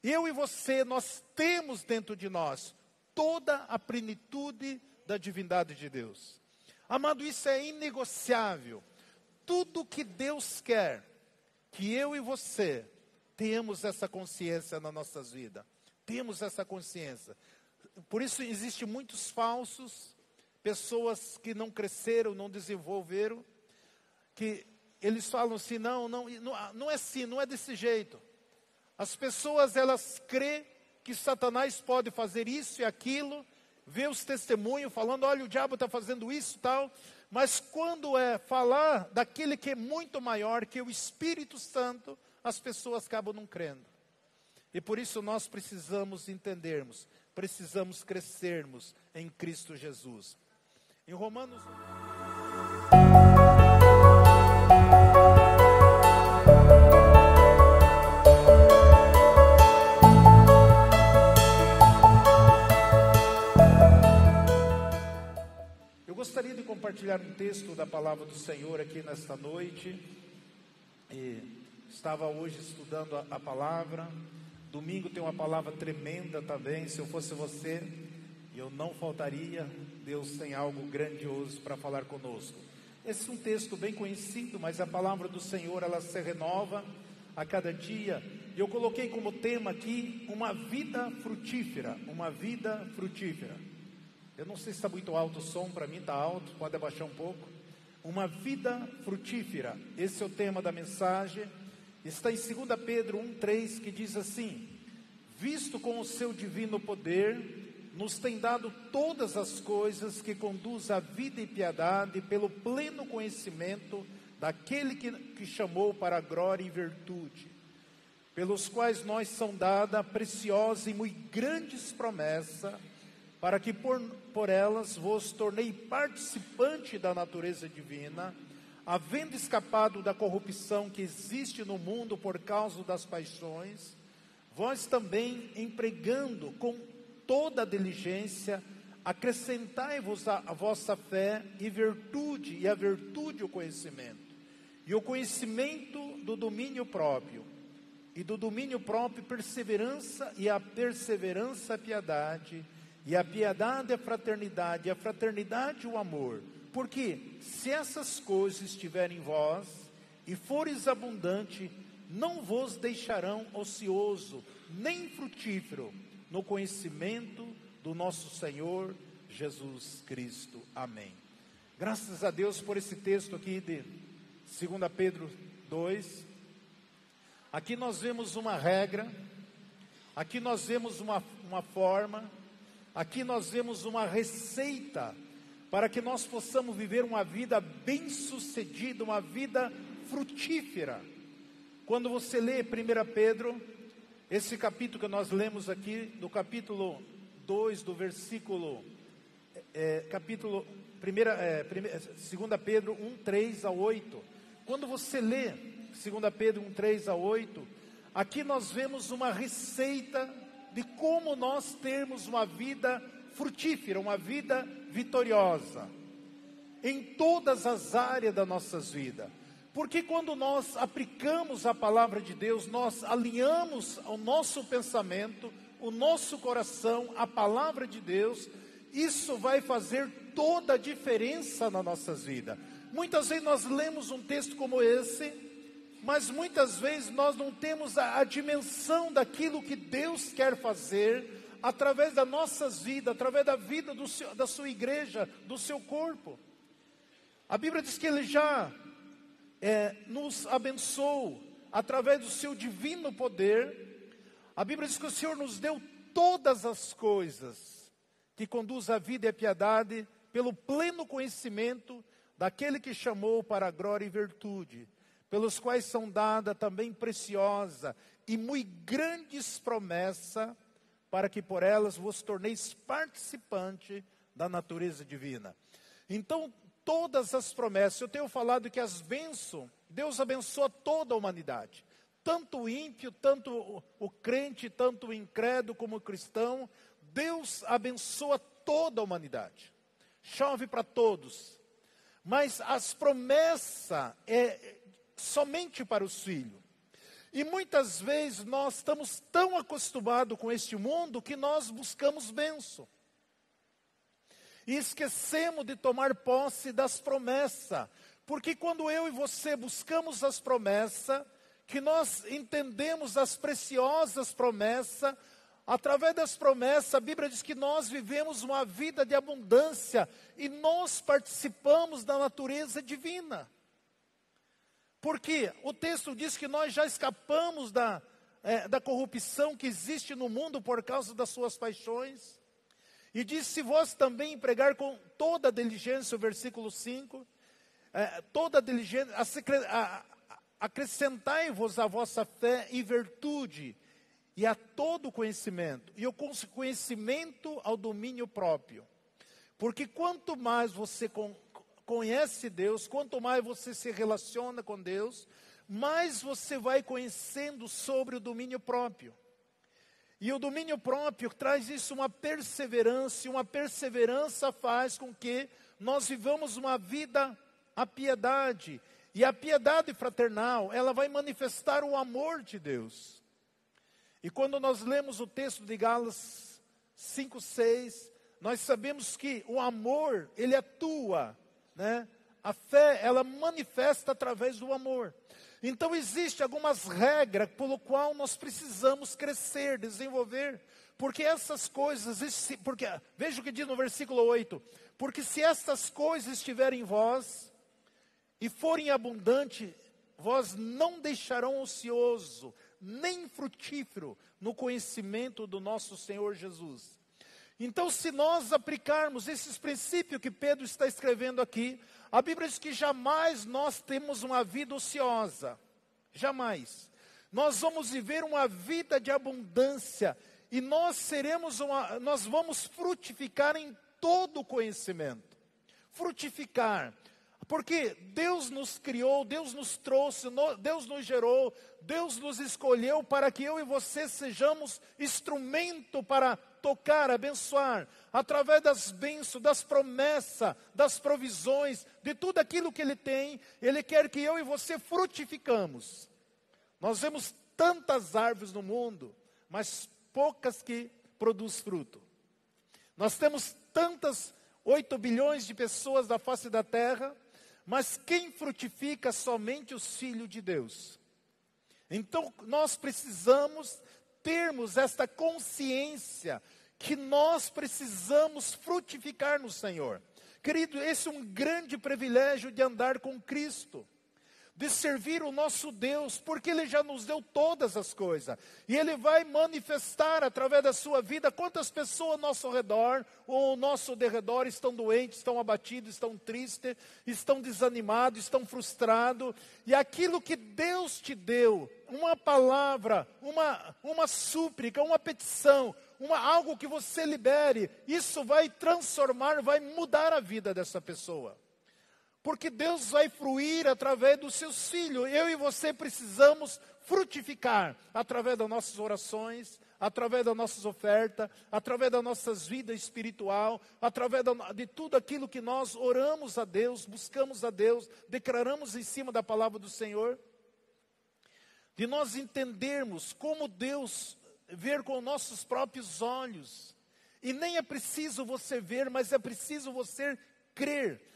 Eu e você, nós temos dentro de nós toda a plenitude da divindade de Deus. Amado, isso é inegociável. Tudo que Deus quer, que eu e você tenhamos essa consciência nas nossas vidas. Temos essa consciência. Por isso existem muitos falsos, pessoas que não cresceram, não desenvolveram, que eles falam assim, não é assim, não é desse jeito. As pessoas, elas crêem que Satanás pode fazer isso e aquilo, vê os testemunhos falando, olha, o diabo está fazendo isso e tal, mas quando é falar daquele que é muito maior, que é o Espírito Santo, as pessoas acabam não crendo. E por isso nós precisamos entendermos, precisamos crescermos em Cristo Jesus. Em Romanos... Eu gostaria de compartilhar um texto da palavra do Senhor aqui nesta noite. E estava hoje estudando a palavra. Domingo tem uma palavra tremenda também. Se eu fosse você, eu não faltaria. Deus tem algo grandioso para falar conosco. Esse é um texto bem conhecido, mas a palavra do Senhor, ela se renova a cada dia. E eu coloquei como tema aqui, uma vida frutífera. Uma vida frutífera. Eu não sei se está muito alto o som, para mim está alto, pode abaixar um pouco. Uma vida frutífera, esse é o tema da mensagem. Está em 2 Pedro 1,3, que diz assim: visto com o seu divino poder, nos tem dado todas as coisas que conduz à vida e piedade, pelo pleno conhecimento daquele que chamou para a glória e virtude, pelos quais nós são dadas preciosas e muito grandes promessas, para que por elas vos tornei participante da natureza divina, havendo escapado da corrupção que existe no mundo por causa das paixões, vós também, empregando com toda a diligência, acrescentai-vos a vossa fé e virtude, e a virtude o conhecimento, e o conhecimento do domínio próprio, e do domínio próprio perseverança, e a perseverança a piedade, e a piedade a fraternidade, e a fraternidade o amor. Porque se essas coisas estiverem em vós, e fores abundante, não vos deixarão ocioso, nem frutífero, no conhecimento do nosso Senhor Jesus Cristo. Amém. Graças a Deus por esse texto aqui de 2 Pedro 2. Aqui nós vemos uma regra, aqui nós vemos uma forma, aqui nós vemos uma receita para que nós possamos viver uma vida bem-sucedida, uma vida frutífera. Quando você lê 1 Pedro, esse capítulo que nós lemos aqui, do capítulo 2, do versículo, 2 Pedro 1, 3 a 8. Quando você lê 2 Pedro 1, 3 a 8, aqui nós vemos uma receita de como nós termos uma vida frutífera, uma vida vitoriosa, em todas as áreas das nossas vidas. Porque quando nós aplicamos a palavra de Deus, nós alinhamos o nosso pensamento, o nosso coração, a palavra de Deus, isso vai fazer toda a diferença nas nossas vidas. Muitas vezes nós lemos um texto como esse, mas muitas vezes nós não temos a dimensão daquilo que Deus quer fazer através das nossas vidas, através da vida da sua igreja, do seu corpo. A Bíblia diz que Ele já nos abençoou através do seu divino poder. A Bíblia diz que o Senhor nos deu todas as coisas que conduz à vida e à piedade, pelo pleno conhecimento daquele que chamou para a glória e virtude, pelos quais são dadas também preciosas e muito grandes promessas, para que por elas vos torneis participante da natureza divina. Então, todas as promessas, eu tenho falado que as bênçãos, Deus abençoa toda a humanidade, tanto o ímpio, tanto o crente, tanto o incrédulo como o cristão. Deus abençoa toda a humanidade, chove para todos, mas as promessas é somente para os filhos. E muitas vezes nós estamos tão acostumados com este mundo que nós buscamos bênção. E esquecemos de tomar posse das promessas. Porque quando eu e você buscamos as promessas, que nós entendemos as preciosas promessas, através das promessas, a Bíblia diz que nós vivemos uma vida de abundância e nós participamos da natureza divina. Porque o texto diz que nós já escapamos da corrupção que existe no mundo por causa das suas paixões. E diz, se vós também empregar com toda a diligência, o versículo 5, toda a diligência, acrescentai-vos a vossa fé e virtude, e a todo conhecimento, e o conhecimento ao domínio próprio. Porque quanto mais você conhece Deus, quanto mais você se relaciona com Deus, mais você vai conhecendo sobre o domínio próprio. E o domínio próprio traz isso, uma perseverança, e uma perseverança faz com que nós vivamos uma vida, a piedade. E a piedade fraternal, ela vai manifestar o amor de Deus. E quando nós lemos o texto de Gálatas 5:6, nós sabemos que o amor, ele atua, né? A fé, ela manifesta através do amor. Então, existem algumas regras pelo qual nós precisamos crescer, desenvolver. Porque essas coisas, veja o que diz no versículo 8. Porque se estas coisas estiverem em vós e forem abundantes, vós não deixarão ocioso, nem frutífero no conhecimento do nosso Senhor Jesus. Então, se nós aplicarmos esses princípios que Pedro está escrevendo aqui, a Bíblia diz que jamais nós temos uma vida ociosa. Jamais. Nós vamos viver uma vida de abundância e nós vamos frutificar em todo o conhecimento. Frutificar. Porque Deus nos criou, Deus nos trouxe, Deus nos gerou, Deus nos escolheu para que eu e você sejamos instrumento para tocar, abençoar, através das bênçãos, das promessas, das provisões, de tudo aquilo que Ele tem. Ele quer que eu e você frutificamos. Nós vemos tantas árvores no mundo, mas poucas que produzem fruto. Nós temos 8 bilhões de pessoas da face da terra, mas quem frutifica somente os filhos de Deus. Então, nós precisamos termos esta consciência que nós precisamos frutificar no Senhor. Querido, esse é um grande privilégio de andar com Cristo, de servir o nosso Deus, porque Ele já nos deu todas as coisas. E Ele vai manifestar através da sua vida quantas pessoas ao nosso redor, ou ao nosso derredor, estão doentes, estão abatidos, estão tristes, estão desanimados, estão frustrados. E aquilo que Deus te deu, uma palavra, uma súplica, uma petição, algo que você libere, isso vai transformar, vai mudar a vida dessa pessoa. Porque Deus vai fruir através dos seus filhos. Eu e você precisamos frutificar através das nossas orações, através das nossas ofertas, através das nossas vidas espiritual, através de tudo aquilo que nós oramos a Deus, buscamos a Deus, declaramos em cima da palavra do Senhor. De nós entendermos como Deus ver com nossos próprios olhos. E nem é preciso você ver, mas é preciso você crer.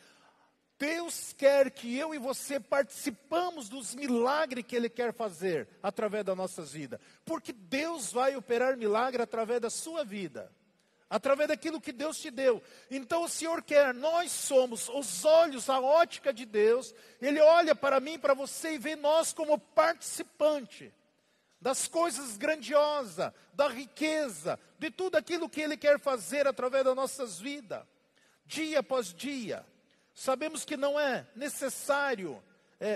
Deus quer que eu e você participamos dos milagres que Ele quer fazer através das nossas vidas. Porque Deus vai operar milagre através da sua vida. Através daquilo que Deus te deu. Então o Senhor quer, nós somos os olhos, a ótica de Deus. Ele olha para mim, para você e vê nós como participante das coisas grandiosas, da riqueza, de tudo aquilo que Ele quer fazer através das nossas vidas. Dia após dia. Sabemos que não é necessário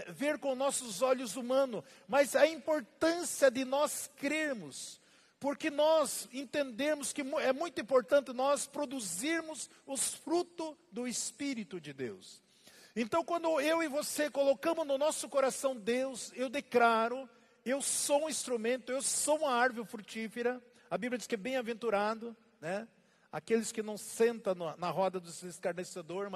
ver com nossos olhos humanos, mas a importância de nós crermos, porque nós entendemos que é muito importante nós produzirmos os frutos do Espírito de Deus. Então, quando eu e você colocamos no nosso coração Deus, eu declaro, eu sou um instrumento, eu sou uma árvore frutífera. A Bíblia diz que é bem-aventurado, né? Aqueles que não sentam na roda dos escarnecedores,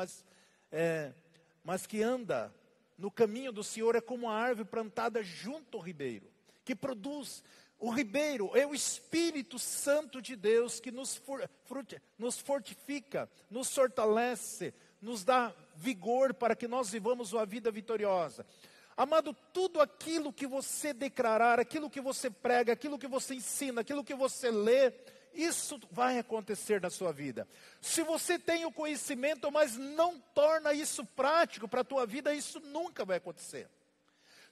mas que anda no caminho do Senhor, é como uma árvore plantada junto ao ribeiro, que produz. O ribeiro é o Espírito Santo de Deus que nos fortifica, nos fortalece, nos dá vigor para que nós vivamos uma vida vitoriosa. Amado, tudo aquilo que você declarar, aquilo que você prega, aquilo que você ensina, aquilo que você lê, isso vai acontecer na sua vida. Se você tem o conhecimento, mas não torna isso prático para a tua vida, isso nunca vai acontecer.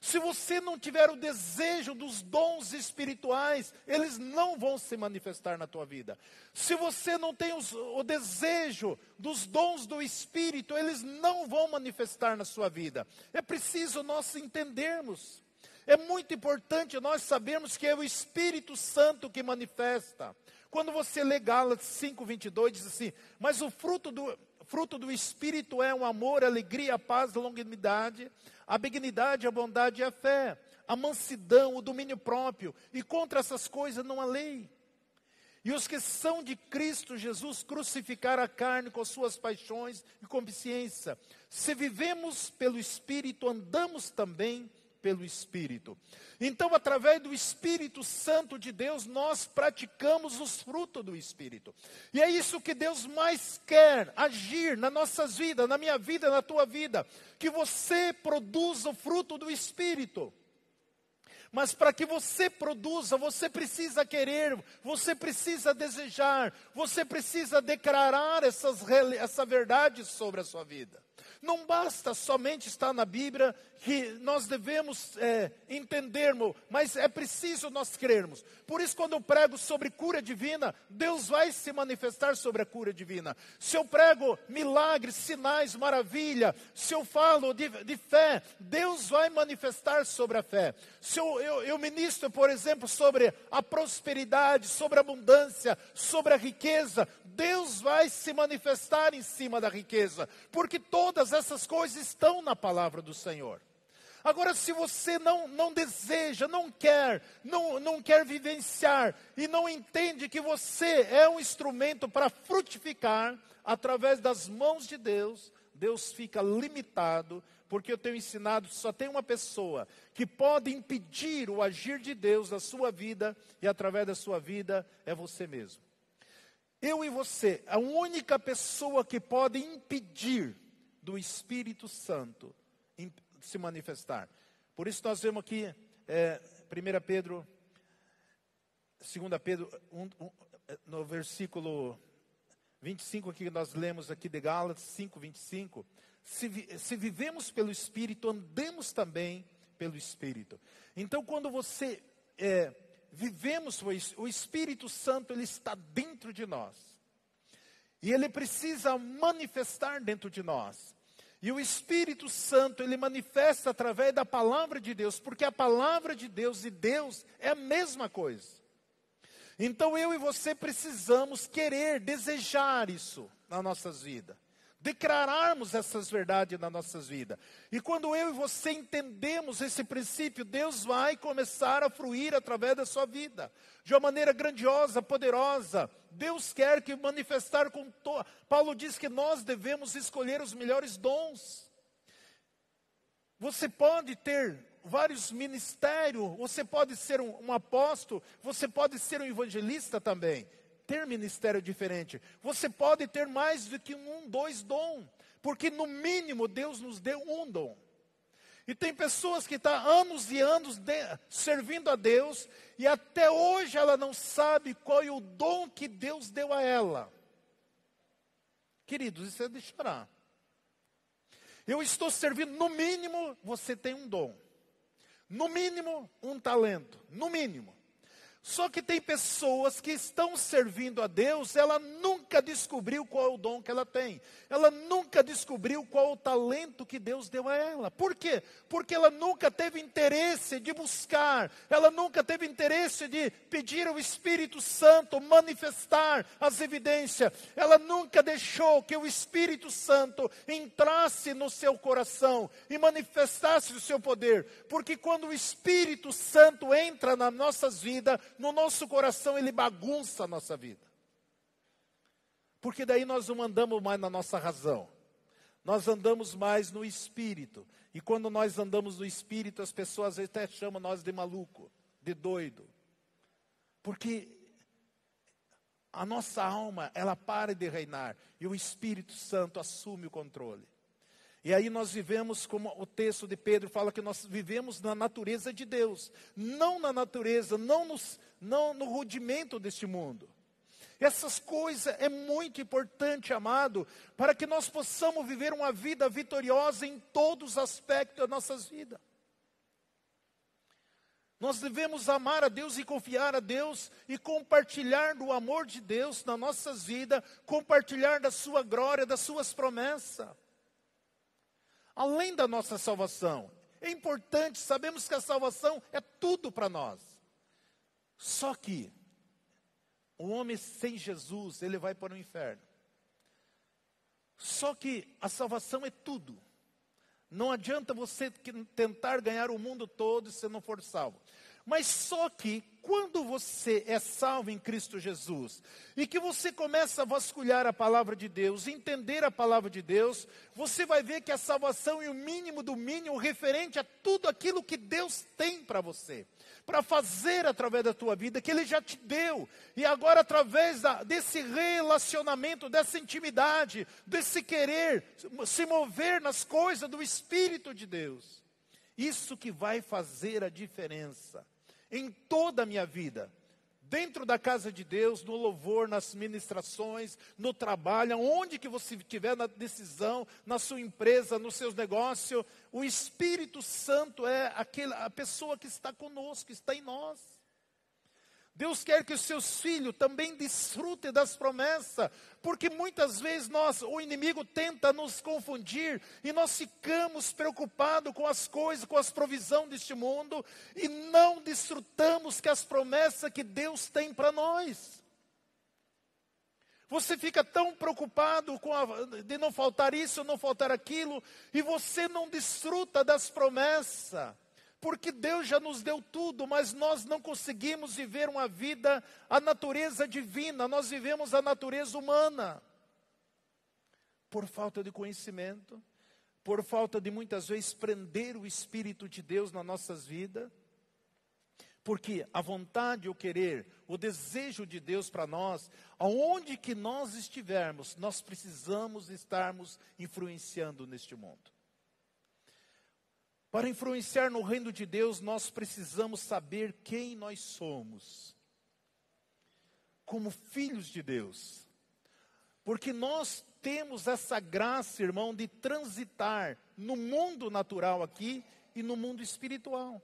Se você não tiver o desejo dos dons espirituais, eles não vão se manifestar na tua vida. Se você não tem o desejo dos dons do Espírito, eles não vão manifestar na sua vida. É preciso nós entendermos. É muito importante nós sabermos que é o Espírito Santo que manifesta. Quando você lê Gálatas 5:22, diz assim: mas o fruto do Espírito é o amor, a alegria, a paz, a longanimidade, a benignidade, a bondade e a fé, a mansidão, o domínio próprio, e contra essas coisas não há lei. E os que são de Cristo Jesus crucificaram a carne com suas paixões e concupiscência. Se vivemos pelo Espírito, andamos também pelo Espírito. Então, através do Espírito Santo de Deus, nós praticamos os frutos do Espírito. E é isso que Deus mais quer, agir nas nossas vidas, na minha vida, na tua vida. Que você produza o fruto do Espírito. Mas para que você produza, você precisa querer, você precisa desejar, você precisa declarar essa verdade sobre a sua vida. Não basta somente estar na Bíblia, que nós devemos entendermos, mas é preciso nós crermos. Por isso, quando eu prego sobre cura divina, Deus vai se manifestar sobre a cura divina. Se eu prego milagres, sinais, maravilha, se eu falo de fé, Deus vai manifestar sobre a fé. Se eu ministro, por exemplo, sobre a prosperidade, sobre a abundância, sobre a riqueza, Deus vai se manifestar em cima da riqueza, porque todas essas coisas estão na palavra do Senhor. Agora, se você não deseja, não quer vivenciar e não entende que você é um instrumento para frutificar através das mãos de Deus, Deus fica limitado, porque eu tenho ensinado que só tem uma pessoa que pode impedir o agir de Deus na sua vida, e através da sua vida é você mesmo. Eu e você, a única pessoa que pode impedir do Espírito Santo se manifestar. Por isso nós vemos aqui, 1 Pedro, 2 Pedro, no versículo 25, aqui nós lemos aqui de Gálatas 5:25, se vivemos pelo Espírito, andemos também pelo Espírito. Então, quando você vivemos, o Espírito Santo, ele está dentro de nós. E ele precisa manifestar dentro de nós. E o Espírito Santo, ele manifesta através da palavra de Deus, porque a palavra de Deus e Deus é a mesma coisa. Então eu e você precisamos querer, desejar isso nas nossas vidas. Declararmos essas verdades nas nossas vidas. E quando eu e você entendemos esse princípio, Deus vai começar a fluir através da sua vida. De uma maneira grandiosa, poderosa. Deus quer que manifestar com Paulo diz que nós devemos escolher os melhores dons. Você pode ter vários ministérios, você pode ser um apóstolo, você pode ser um evangelista também. Ter ministério diferente. Você pode ter mais do que 2 dons. Porque no mínimo Deus nos deu um dom. E tem pessoas que estão anos e anos servindo a Deus, e até hoje ela não sabe qual é o dom que Deus deu a ela. Queridos, isso é de chorar. Eu estou servindo, no mínimo você tem um dom. No mínimo um talento, no mínimo. Só que tem pessoas que estão servindo a Deus, ela nunca descobriu qual é o dom que ela tem. Ela nunca descobriu qual é o talento que Deus deu a ela. Por quê? Porque ela nunca teve interesse de buscar. Ela nunca teve interesse de pedir ao Espírito Santo manifestar as evidências. Ela nunca deixou que o Espírito Santo entrasse no seu coração e manifestasse o seu poder. Porque quando o Espírito Santo entra nas nossas vidas, no nosso coração ele bagunça a nossa vida. Porque daí nós não andamos mais na nossa razão. Nós andamos mais no Espírito. E quando nós andamos no Espírito, as pessoas até chamam nós de maluco. de doido. Porque a nossa alma, ela para de reinar e o Espírito Santo assume o controle. E aí nós vivemos, como o texto de Pedro fala, que nós vivemos na natureza de Deus, não na natureza, não no rudimento deste mundo. Essas coisas é muito importante, amado, para que nós possamos viver uma vida vitoriosa em todos os aspectos das nossas vidas. Nós devemos amar a Deus e confiar a Deus e compartilhar do amor de Deus nas nossas vidas, compartilhar da sua glória, das suas promessas. Além da nossa salvação, é importante, sabemos que a salvação é tudo para nós. Só que o homem sem Jesus, ele vai para o inferno. Só que a salvação é tudo. Não adianta você tentar ganhar o mundo todo se não for salvo. Mas só que quando você é salvo em Cristo Jesus e que você começa a vasculhar a palavra de Deus, entender a palavra de Deus, você vai ver que a salvação é o mínimo do mínimo referente a tudo aquilo que Deus tem para você, para fazer através da tua vida, que Ele já te deu. E agora através desse relacionamento, dessa intimidade, desse querer se mover nas coisas do Espírito de Deus, isso que vai fazer a diferença em toda a minha vida, dentro da casa de Deus, no louvor, nas ministrações, no trabalho, onde que você estiver na decisão, na sua empresa, nos seus negócios, o Espírito Santo é a pessoa que está conosco, que está em nós. Deus quer que os seus filhos também desfrutem das promessas, porque muitas vezes o inimigo tenta nos confundir e nós ficamos preocupados com as coisas, com as provisões deste mundo e não desfrutamos que as promessas que Deus tem para nós. Você fica tão preocupado de não faltar isso, não faltar aquilo, e você não desfruta das promessas. Porque Deus já nos deu tudo, mas nós não conseguimos viver uma vida, a natureza divina, nós vivemos a natureza humana. Por falta de conhecimento, por falta de muitas vezes prender o Espírito de Deus nas nossas vidas. Porque a vontade, o querer, o desejo de Deus para nós, aonde que nós estivermos, nós precisamos estarmos influenciando neste mundo. Para influenciar no reino de Deus, nós precisamos saber quem nós somos, como filhos de Deus. Porque nós temos essa graça, irmão, de transitar no mundo natural aqui e no mundo espiritual.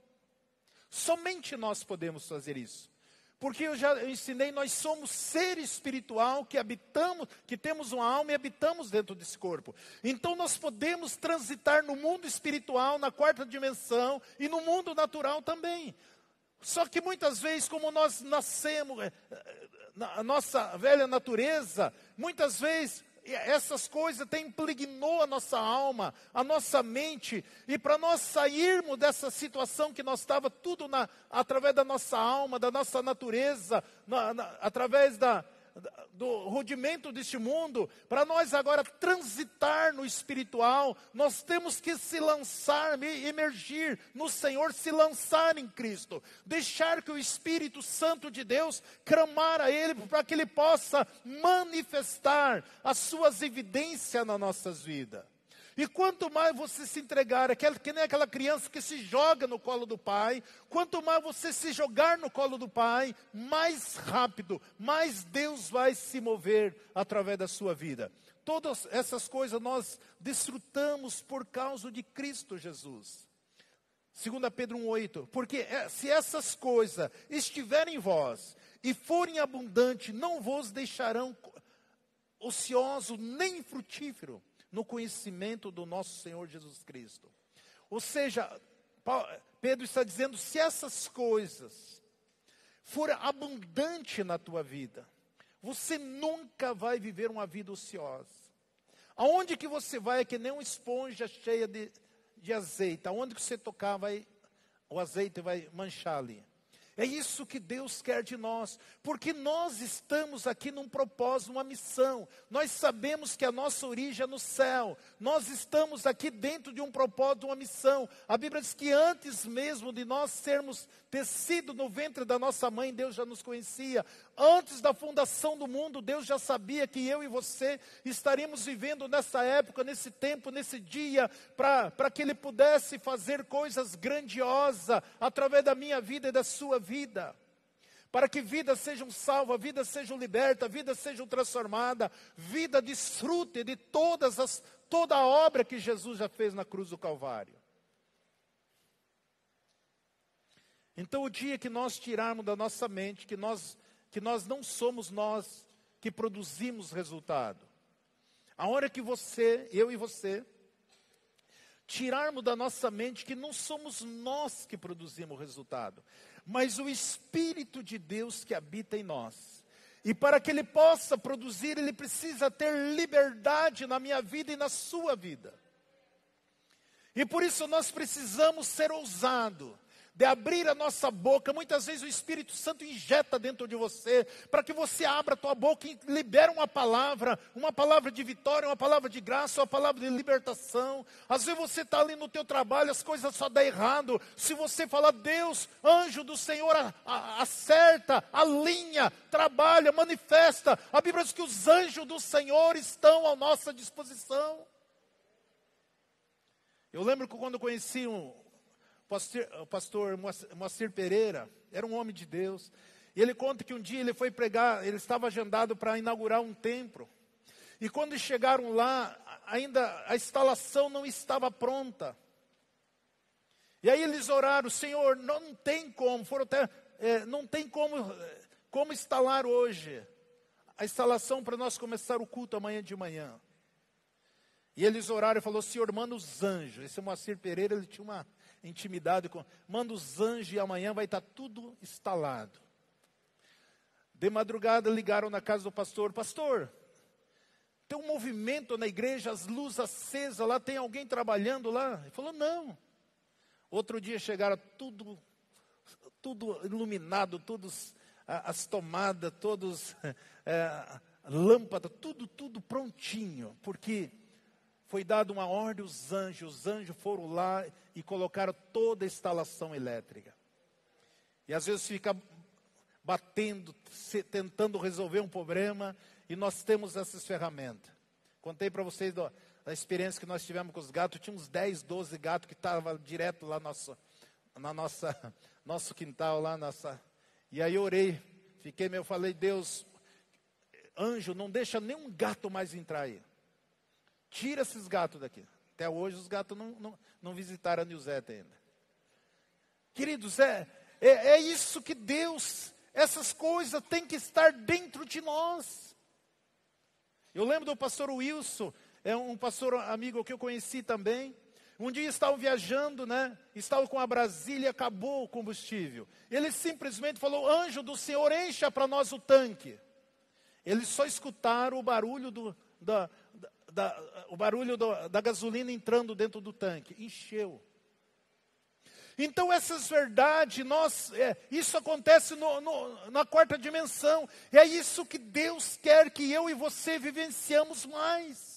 Somente nós podemos fazer isso. Porque eu já ensinei, nós somos ser espiritual que habitamos, que temos uma alma e habitamos dentro desse corpo. Então nós podemos transitar no mundo espiritual, na quarta dimensão e no mundo natural também. Só que muitas vezes, como nós nascemos, a nossa velha natureza, muitas vezes essas coisas impregnou a nossa alma, a nossa mente, e para nós sairmos dessa situação que nós estava tudo através da nossa alma, da nossa natureza, através do rudimento deste mundo, para nós agora transitar no espiritual, nós temos que se lançar, emergir no Senhor, se lançar em Cristo, deixar que o Espírito Santo de Deus clamar a Ele, para que Ele possa manifestar as suas evidências nas nossas vidas. E quanto mais você se entregar, que nem aquela criança que se joga no colo do pai, quanto mais você se jogar no colo do pai, mais rápido, mais Deus vai se mover através da sua vida. Todas essas coisas nós desfrutamos por causa de Cristo Jesus. 2 Pedro 1,8, porque se essas coisas estiverem em vós e forem abundantes, não vos deixarão ocioso nem frutífero no conhecimento do nosso Senhor Jesus Cristo. Ou seja, Pedro está dizendo, se essas coisas forem abundantes na tua vida, você nunca vai viver uma vida ociosa. Aonde que você vai é que nem uma esponja cheia de azeite. Aonde que você tocar, o azeite vai manchar ali. É isso que Deus quer de nós, porque nós estamos aqui num propósito, numa missão. Nós sabemos que a nossa origem é no céu. Nós estamos aqui dentro de um propósito, uma missão. A Bíblia diz que antes mesmo de nós sermos tecido no ventre da nossa mãe, Deus já nos conhecia. Antes da fundação do mundo, Deus já sabia que eu e você estaríamos vivendo nessa época, nesse tempo, nesse dia, para que Ele pudesse fazer coisas grandiosas através da minha vida e da sua vida. Para que vidas sejam salvas, vidas sejam libertas, vidas sejam transformadas, vida desfrute de toda a obra que Jesus já fez na cruz do Calvário. Então o dia que nós tirarmos da nossa mente que nós não somos nós que produzimos resultado. A hora que eu e você, tirarmos da nossa mente que não somos nós que produzimos o resultado, mas o Espírito de Deus que habita em nós. E para que Ele possa produzir, Ele precisa ter liberdade na minha vida e na sua vida. E por isso nós precisamos ser ousados, de abrir a nossa boca. Muitas vezes o Espírito Santo injeta dentro de você, para que você abra a tua boca e libere uma palavra de vitória, uma palavra de graça, uma palavra de libertação. Às vezes você está ali no teu trabalho, as coisas só dão errado. Se você falar, Deus, anjo do Senhor, acerta, alinha, trabalha, manifesta. A Bíblia diz que os anjos do Senhor estão à nossa disposição. Eu lembro que quando eu conheci o pastor Moacir Pereira, era um homem de Deus, e ele conta que um dia ele foi pregar, ele estava agendado para inaugurar um templo, e quando chegaram lá, ainda a instalação não estava pronta, e aí eles oraram, Senhor, não tem como, não tem como instalar hoje a instalação para nós começar o culto amanhã de manhã. E eles oraram e falou, Senhor, manda os anjos. Esse Moacir Pereira, ele tinha uma intimidade com, manda os anjos e amanhã vai estar tudo instalado. De madrugada ligaram na casa do pastor, pastor, tem um movimento na igreja, as luzes acesas lá, tem alguém trabalhando lá? Ele falou, não. Outro dia chegaram tudo iluminado, todas as tomadas, todos lâmpadas, tudo prontinho, porque foi dada uma ordem, os anjos foram lá e colocaram toda a instalação elétrica. E às vezes fica batendo, tentando resolver um problema, e nós temos essas ferramentas. Contei para vocês da experiência que nós tivemos com os gatos, tinha uns 10, 12 gatos que estavam direto lá nosso quintal, e aí eu orei, falei, Deus, anjo, não deixa nenhum gato mais entrar aí. Tira esses gatos daqui. Até hoje os gatos não visitaram a Nilzete ainda. Queridos, é isso que Deus, essas coisas têm que estar dentro de nós. Eu lembro do pastor Wilson, é um pastor amigo que eu conheci também. Um dia estavam viajando, estavam com a Brasília, acabou o combustível. Ele simplesmente falou, anjo do Senhor, encha para nós o tanque. Eles só escutaram o barulho da gasolina entrando dentro do tanque. Encheu. Então essas verdades, isso acontece na quarta dimensão. É isso que Deus quer que eu e você vivenciamos mais.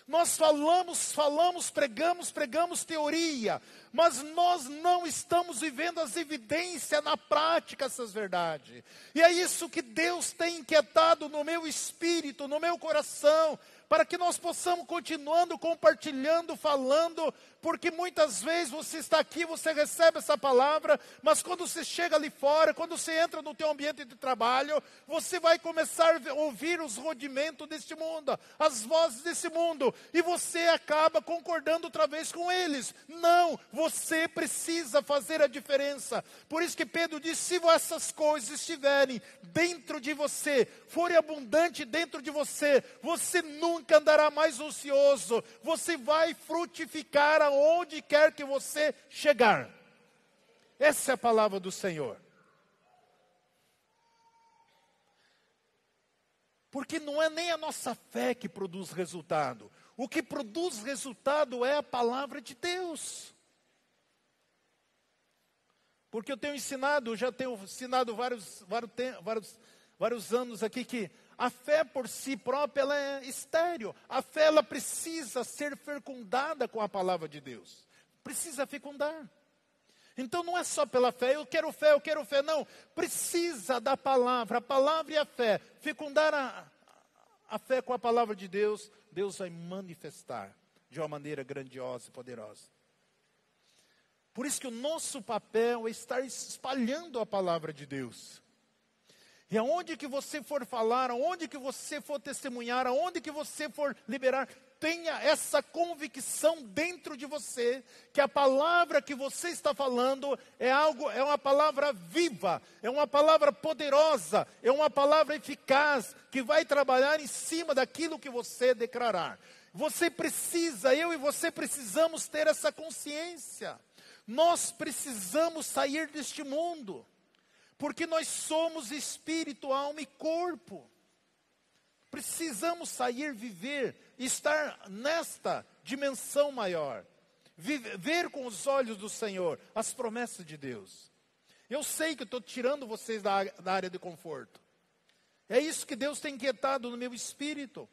Nós falamos, pregamos teoria, mas nós não estamos vivendo as evidências na prática, essas verdades. E é isso que Deus tem inquietado no meu espírito, no meu coração, para que nós possamos continuando compartilhando, falando, porque muitas vezes você está aqui, você recebe essa palavra, mas quando você chega ali fora, quando você entra no teu ambiente de trabalho, você vai começar a ouvir os rudimentos deste mundo, as vozes desse mundo, e você acaba concordando outra vez com eles. Não, você precisa fazer a diferença. Por isso que Pedro diz, se essas coisas estiverem dentro de você, forem abundantes dentro de você, você nunca andará mais ocioso, você vai frutificar aonde quer que você chegar. Essa é a palavra do Senhor. Porque não é nem a nossa fé que produz resultado. O que produz resultado é a palavra de Deus. Porque eu já tenho ensinado vários anos aqui que a fé por si própria ela é estéril. A fé ela precisa ser fecundada com a palavra de Deus. Precisa fecundar. Então não é só pela fé, eu quero fé, não. Precisa da palavra, a palavra e a fé. Fecundar a fé com a palavra de Deus, Deus vai manifestar de uma maneira grandiosa e poderosa. Por isso que o nosso papel é estar espalhando a palavra de Deus. E aonde que você for falar, aonde que você for testemunhar, aonde que você for liberar, tenha essa convicção dentro de você, que a palavra que você está falando é uma palavra viva, é uma palavra poderosa, é uma palavra eficaz, que vai trabalhar em cima daquilo que você declarar. Eu e você precisamos ter essa consciência. Nós precisamos sair deste mundo, porque nós somos espírito, alma e corpo. Precisamos sair, viver, estar nesta dimensão maior. Ver com os olhos do Senhor as promessas de Deus. Eu sei que eu estou tirando vocês da área de conforto. É isso que Deus tem inquietado no meu espírito.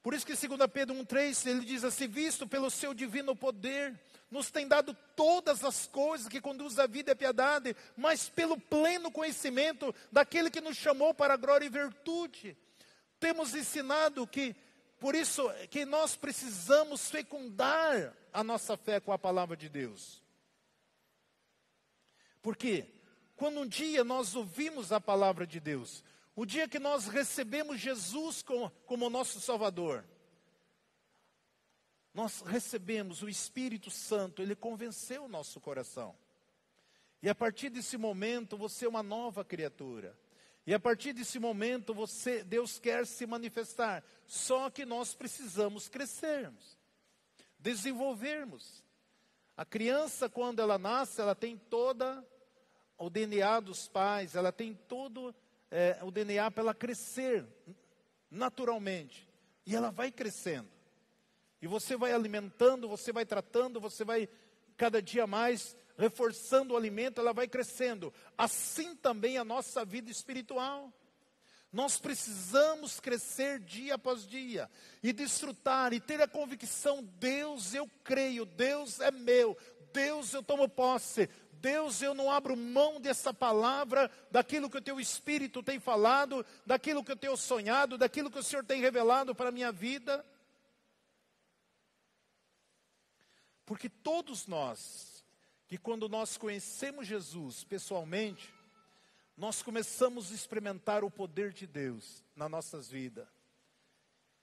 Por isso que 2 Pedro 1,3, ele diz assim: visto pelo seu divino poder, nos tem dado todas as coisas que conduzem à vida e à piedade, mas pelo pleno conhecimento daquele que nos chamou para a glória e virtude. Temos ensinado que, por isso, que nós precisamos fecundar a nossa fé com a palavra de Deus. Porque quando um dia nós ouvimos a palavra de Deus, o dia que nós recebemos Jesus como nosso Salvador, nós recebemos o Espírito Santo, ele convenceu o nosso coração. E a partir desse momento, você é uma nova criatura. E a partir desse momento, Deus quer se manifestar. Só que nós precisamos crescermos, desenvolvermos. A criança, quando ela nasce, ela tem toda o DNA dos pais, ela tem todo o DNA para ela crescer naturalmente. E ela vai crescendo. E você vai alimentando, você vai tratando, você vai cada dia mais reforçando o alimento, ela vai crescendo. Assim também a nossa vida espiritual. Nós precisamos crescer dia após dia e desfrutar e ter a convicção: Deus, eu creio, Deus é meu, Deus, eu tomo posse, Deus, eu não abro mão dessa palavra, daquilo que o teu Espírito tem falado, daquilo que eu tenho sonhado, daquilo que o Senhor tem revelado para a minha vida. Porque todos nós, que quando nós conhecemos Jesus pessoalmente, nós começamos a experimentar o poder de Deus nas nossas vidas,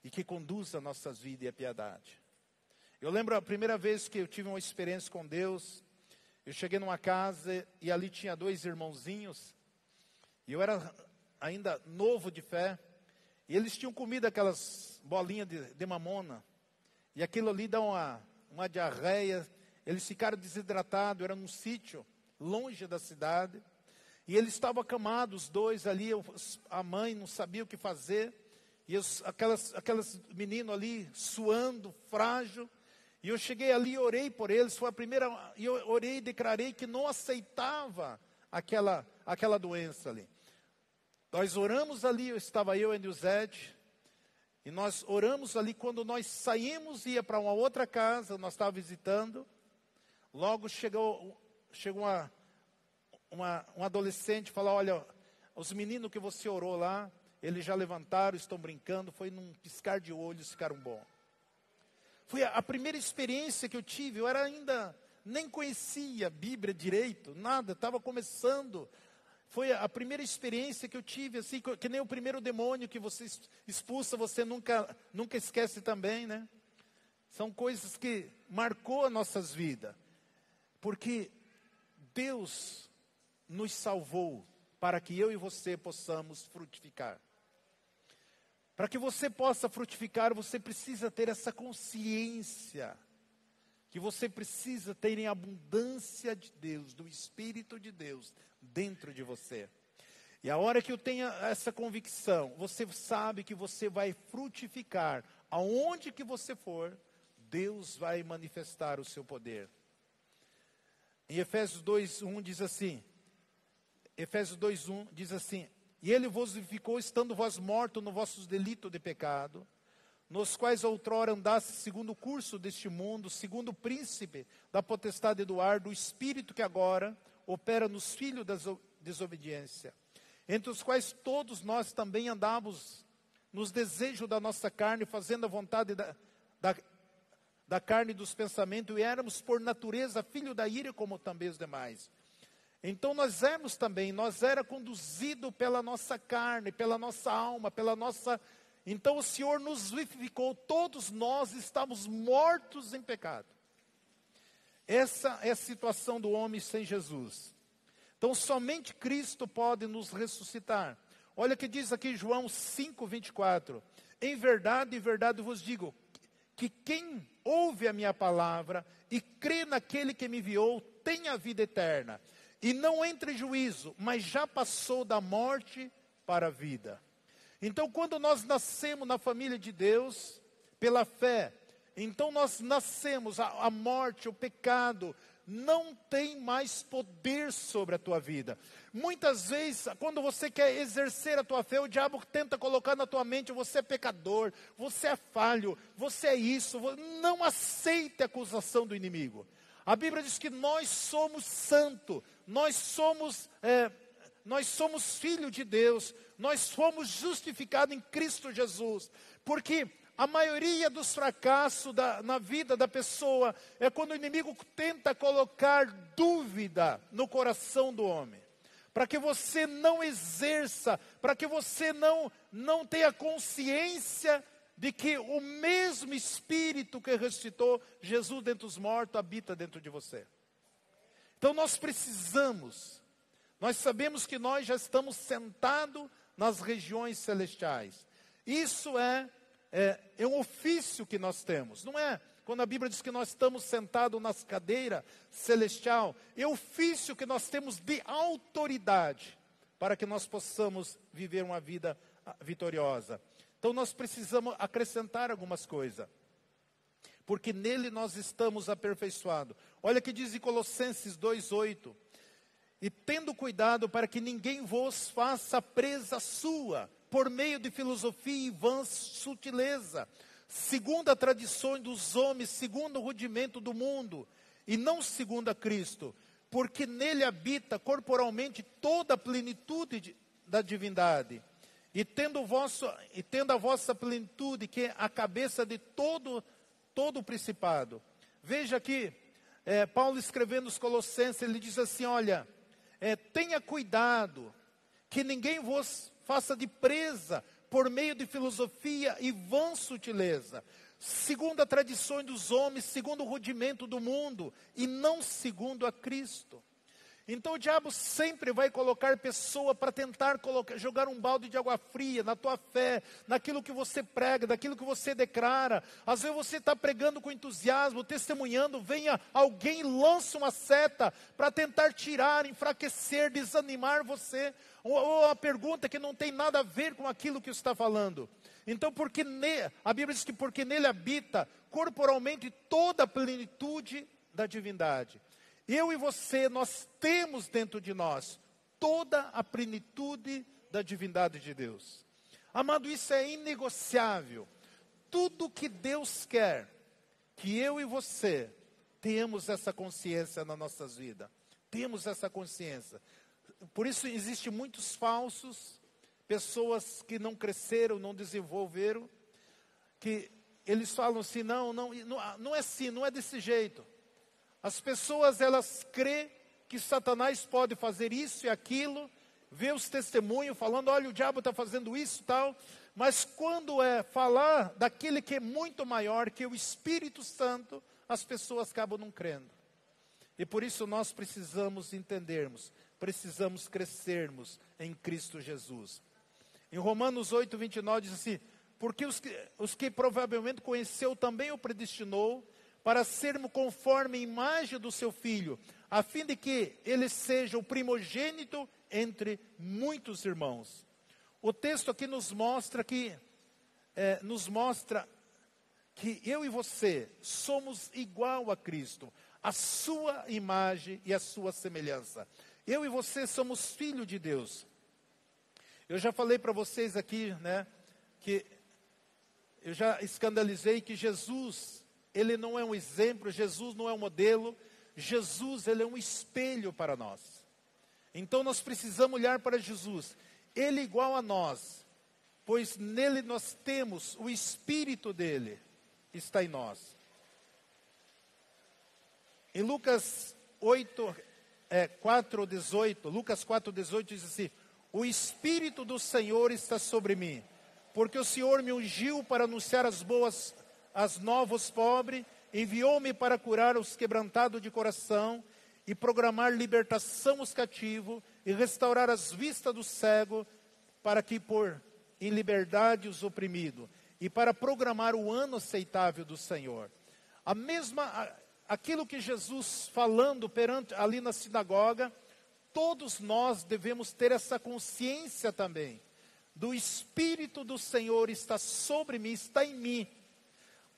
e que conduz a nossas vidas e a piedade. Eu lembro a primeira vez que eu tive uma experiência com Deus, eu cheguei numa casa e ali tinha 2 irmãozinhos, e eu era ainda novo de fé, e eles tinham comido aquelas bolinhas de mamona, e aquilo ali dá uma diarreia. Eles ficaram desidratados, era num sítio, longe da cidade, e eles estavam acamados, os 2 ali, a mãe não sabia o que fazer, e aquelas meninos ali, suando, frágil, e eu cheguei ali e orei por eles, foi a primeira, e eu orei e declarei que não aceitava aquela doença ali. Nós oramos ali, estava eu e o Zed, e nós oramos ali. Quando nós saímos e ia para uma outra casa, nós estávamos visitando, logo chegou um adolescente e falou: olha, os meninos que você orou lá, eles já levantaram, estão brincando, foi num piscar de olhos, ficaram bons. Foi a primeira experiência que eu tive. Eu nem conhecia a Bíblia direito, nada, estava começando. Foi a primeira experiência que eu tive, assim, que nem o primeiro demônio que você expulsa, você nunca esquece também, né? São coisas que marcou as nossas vidas, porque Deus nos salvou para que eu e você possamos frutificar. Para que você possa frutificar, você precisa ter essa consciência, que você precisa ter em abundância de Deus, do Espírito de Deus, dentro de você. E a hora que eu tenho essa convicção, você sabe que você vai frutificar. Aonde que você for, Deus vai manifestar o seu poder. Em Efésios 2:1 diz assim, Efésios 2:1 diz assim: e ele vos vivificou, estando vós mortos no vossos delitos de pecado, nos quais outrora andasse segundo o curso deste mundo, segundo o príncipe da potestade do ar, do espírito que agora opera nos filhos da desobediência, entre os quais todos nós também andávamos nos desejos da nossa carne, fazendo a vontade da carne e dos pensamentos, e éramos por natureza filho da ira, como também os demais. Então nós era conduzido pela nossa carne, pela nossa alma, então o Senhor nos vivificou, todos nós estamos mortos em pecado. Essa é a situação do homem sem Jesus. Então somente Cristo pode nos ressuscitar. Olha o que diz aqui João 5:24. Em verdade vos digo, que quem ouve a minha palavra e crê naquele que me enviou, tem a vida eterna. E não entra em juízo, mas já passou da morte para a vida. Então, quando nós nascemos na família de Deus, pela fé, então nós nascemos, a morte, o pecado, não tem mais poder sobre a tua vida. Muitas vezes, quando você quer exercer a tua fé, o diabo tenta colocar na tua mente: você é pecador, você é falho, você é isso. Não aceite a acusação do inimigo. A Bíblia diz que nós somos santos, nós somos filhos de Deus, nós fomos justificados em Cristo Jesus, porque a maioria dos fracassos na vida da pessoa é quando o inimigo tenta colocar dúvida no coração do homem, para que você não exerça, para que você não tenha consciência de que o mesmo Espírito que ressuscitou Jesus dentre os mortos habita dentro de você. Então nós sabemos que nós já estamos sentados nas regiões celestiais. Isso é um ofício que nós temos, não é? Quando a Bíblia diz que nós estamos sentados nas cadeiras celestial, é ofício que nós temos de autoridade para que nós possamos viver uma vida vitoriosa. Então nós precisamos acrescentar algumas coisas, porque nele nós estamos aperfeiçoados. Olha o que diz em Colossenses 2:8. E tendo cuidado para que ninguém vos faça presa sua, por meio de filosofia e vãs sutileza, segundo a tradição dos homens, segundo o rudimento do mundo, e não segundo a Cristo, porque nele habita corporalmente toda a plenitude da divindade, e tendo a vossa plenitude, que é a cabeça de todo o principado. Veja aqui, Paulo escrevendo os Colossenses, ele diz assim: olha, tenha cuidado, que ninguém vos faça de presa, por meio de filosofia e vã sutileza, segundo a tradição dos homens, segundo o rudimento do mundo, e não segundo a Cristo. Então o diabo sempre vai colocar pessoa para tentar jogar um balde de água fria na tua fé, naquilo que você prega, naquilo que você declara. Às vezes você está pregando com entusiasmo, testemunhando, venha alguém, lança uma seta para tentar tirar, enfraquecer, desanimar você, ou uma pergunta que não tem nada a ver com aquilo que você está falando. Então a Bíblia diz que porque nele habita corporalmente toda a plenitude da divindade. Eu e você, nós temos dentro de nós toda a plenitude da divindade de Deus. Amado, isso é inegociável. Tudo que Deus quer, que eu e você tenhamos essa consciência nas nossas vidas. Temos essa consciência. Por isso existem muitos falsos, pessoas que não cresceram, não desenvolveram, que eles falam assim: não é assim, não é desse jeito. As pessoas, elas creem que Satanás pode fazer isso e aquilo, vê os testemunhos falando: olha, o diabo está fazendo isso e tal, mas quando é falar daquele que é muito maior, que é o Espírito Santo, as pessoas acabam não crendo. E por isso nós precisamos entendermos, precisamos crescermos em Cristo Jesus. Em Romanos 8:29 diz assim: porque os que provavelmente conheceu também o predestinou, para sermos conforme a imagem do seu Filho, a fim de que ele seja o primogênito entre muitos irmãos. O texto aqui nos mostra que eu e você somos igual a Cristo. a sua imagem e a sua semelhança. Eu e você somos filhos de Deus. Eu já falei para vocês aqui, né, que eu já escandalizei que Jesus, ele não é um exemplo, Jesus não é um modelo, Jesus, ele é um espelho para nós. Então nós precisamos olhar para Jesus, ele igual a nós, pois nele nós temos o Espírito dele, está em nós. Em Lucas 4:18, Lucas 4:18 diz assim: o Espírito do Senhor está sobre mim, porque o Senhor me ungiu para anunciar as novas aos pobres, enviou-me para curar os quebrantados de coração e proclamar libertação aos cativos e restaurar as vistas dos cegos, para que pôr em liberdade os oprimidos e para programar o ano aceitável do Senhor. Aquilo que Jesus falando ali na sinagoga, todos nós devemos ter essa consciência também, do Espírito do Senhor está sobre mim, está em mim,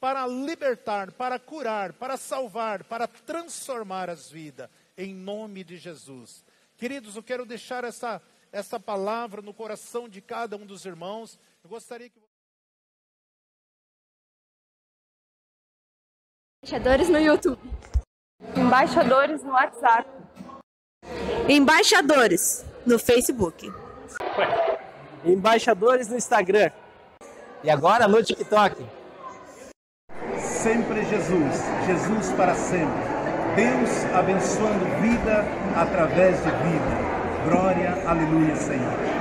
para libertar, para curar, para salvar, para transformar as vidas, em nome de Jesus. Queridos, eu quero deixar essa palavra no coração de cada um dos irmãos. Eu gostaria que... Embaixadores no YouTube. Embaixadores no WhatsApp. Embaixadores no Facebook. Embaixadores no Instagram. E agora no TikTok. Sempre Jesus, Jesus para sempre. Deus abençoando vida através de vida. Glória, aleluia, Senhor.